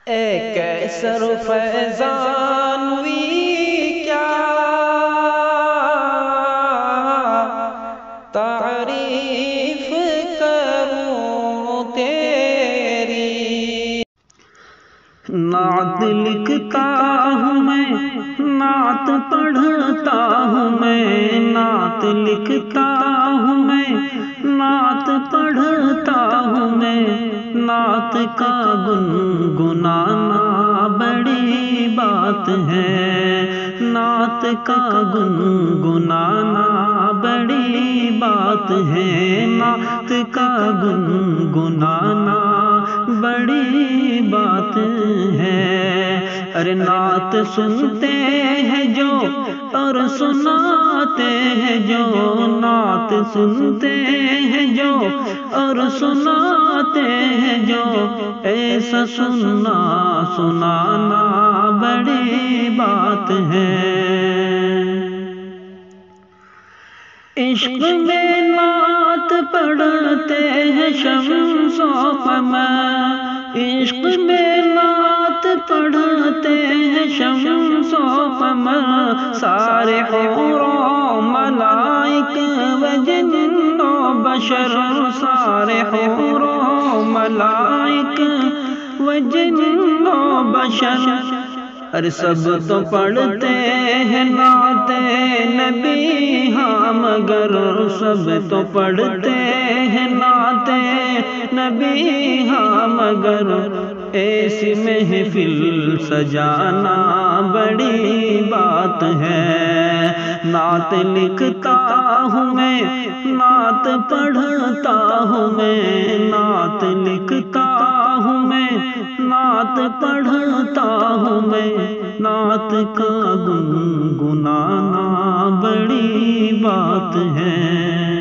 اے کیسر فیضانوی کیا تعریف کروں تیری، نعت لکھتا ہوں میں، نعت پڑھتا ہوں میں، نعت لکھتا ہوں میں، نعت پڑھتا ہوں میں، نعت کا گنگنانا بڑی بات ہے، نعت کا گنگنانا بڑی بات ہے، نعت کا گنگنانا بڑی بات ہے۔ ارے نعت سنتے ہیں جو اور سناتے ہیں جو، نعت سنتے ہیں جو اور سناتے ہیں جو، ایسا سننا سنانا بڑی بات ہے۔ عشق میں نعت پڑھتے ہیں شمس و قمر، عشق میں نعت پڑھتے ہیں شمس و قمر، سارے حور و ملائک و جن و بشر، سارے حور و ملائک و جن و بشر، ارے سب تو پڑھتے ہیں نعت نبی ہاں، مگر سب تو پڑھتے ہیں نعت نبی ہاں، مگر ایسی محفل سجانا بڑی بات ہے۔ نعت لکھتا ہوں میں، نعت پڑھتا ہوں میں، نعت لکھتا ہوں میں، نعت پڑھتا ہوں میں، نعت کا گنگنانا بڑی بات ہے۔